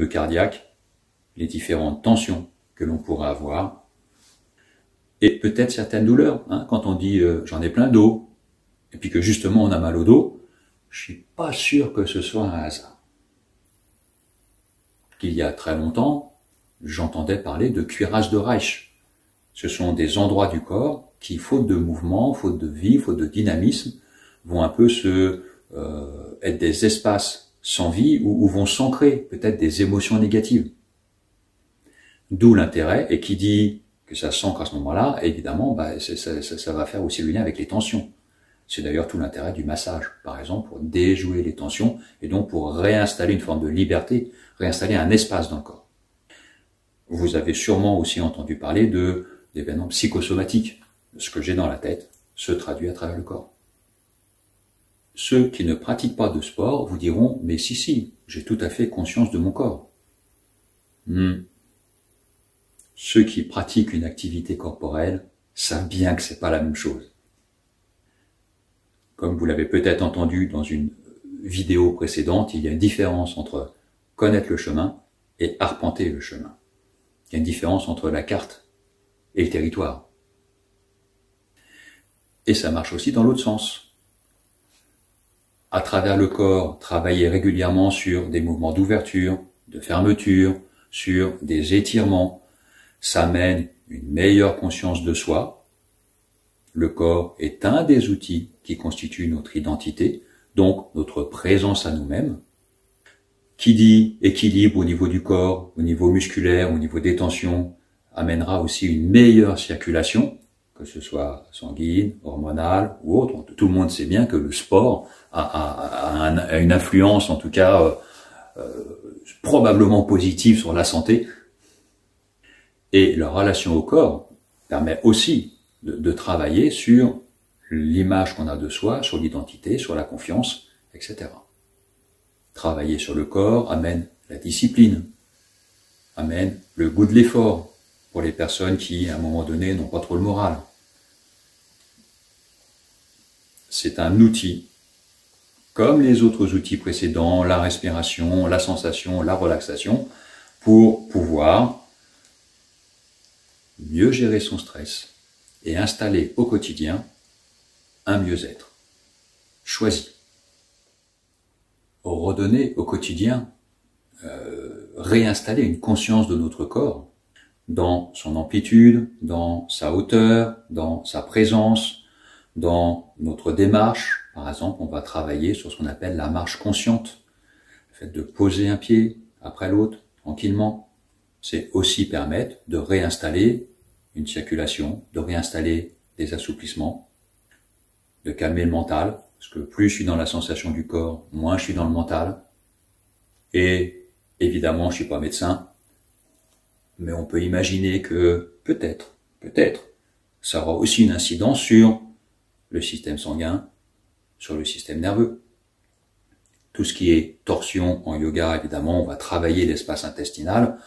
rythme cardiaque, les différentes tensions que l'on pourrait avoir, et peut-être certaines douleurs. Quand on dit j'en ai plein d'eau, et puis que justement on a mal au dos, je suis pas sûr que ce soit un hasard. Il y a très longtemps, j'entendais parler de cuirasse de Reich. Ce sont des endroits du corps qui, faute de mouvement, faute de vie, faute de dynamisme, vont un peu être des espaces sans vie où vont s'ancrer peut-être des émotions négatives. D'où l'intérêt, et qui dit que ça s'ancre à ce moment-là, évidemment, ça va faire aussi le lien avec les tensions. C'est d'ailleurs tout l'intérêt du massage, par exemple, pour déjouer les tensions et donc pour réinstaller une forme de liberté, réinstaller un espace dans le corps. Vous avez sûrement aussi entendu parler d'événements psychosomatiques. Ce que j'ai dans la tête se traduit à travers le corps. Ceux qui ne pratiquent pas de sport vous diront « mais si, j'ai tout à fait conscience de mon corps ». Ceux qui pratiquent une activité corporelle savent bien que c'est pas la même chose. Comme vous l'avez peut-être entendu dans une vidéo précédente, il y a une différence entre connaître le chemin et arpenter le chemin. Il y a une différence entre la carte et le territoire. Et ça marche aussi dans l'autre sens. À travers le corps, travailler régulièrement sur des mouvements d'ouverture, de fermeture, sur des étirements, ça mène une meilleure conscience de soi. Le corps est un des outils qui constituent notre identité, donc notre présence à nous-mêmes. Qui dit équilibre au niveau du corps, au niveau musculaire, au niveau des tensions, amènera aussi une meilleure circulation, que ce soit sanguine, hormonale ou autre. Tout le monde sait bien que le sport a une influence, en tout cas probablement positive sur la santé. Et la relation au corps permet aussi de travailler sur l'image qu'on a de soi, sur l'identité, sur la confiance, etc. Travailler sur le corps amène la discipline, amène le goût de l'effort pour les personnes qui, à un moment donné, n'ont pas trop le moral. C'est un outil, comme les autres outils précédents, la respiration, la sensation, la relaxation, pour pouvoir mieux gérer son stress et installer au quotidien un mieux-être choisi. Redonner au quotidien, réinstaller une conscience de notre corps dans son amplitude, dans sa hauteur, dans sa présence, dans notre démarche. Par exemple, on va travailler sur ce qu'on appelle la marche consciente. Le fait de poser un pied après l'autre, tranquillement, c'est aussi permettre de réinstaller une circulation, de réinstaller des assouplissements, de calmer le mental, parce que plus je suis dans la sensation du corps, moins je suis dans le mental. Et évidemment, je suis pas médecin, mais on peut imaginer que peut-être, ça aura aussi une incidence sur le système sanguin, sur le système nerveux. Tout ce qui est torsion en yoga, évidemment, on va travailler l'espace intestinal.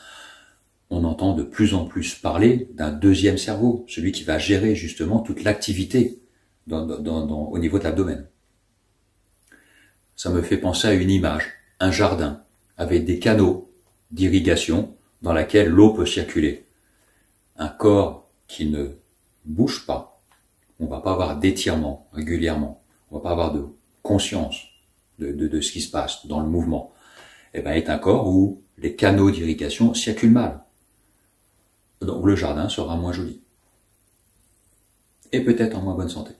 On entend de plus en plus parler d'un deuxième cerveau, celui qui va gérer justement toute l'activité au niveau de l'abdomen. Ça me fait penser à une image, un jardin avec des canaux d'irrigation dans laquelle l'eau peut circuler. Un corps qui ne bouge pas, on ne va pas avoir d'étirement régulièrement, on ne va pas avoir de conscience de ce qui se passe dans le mouvement, est un corps où les canaux d'irrigation circulent mal. Donc le jardin sera moins joli. Et peut-être en moins bonne santé.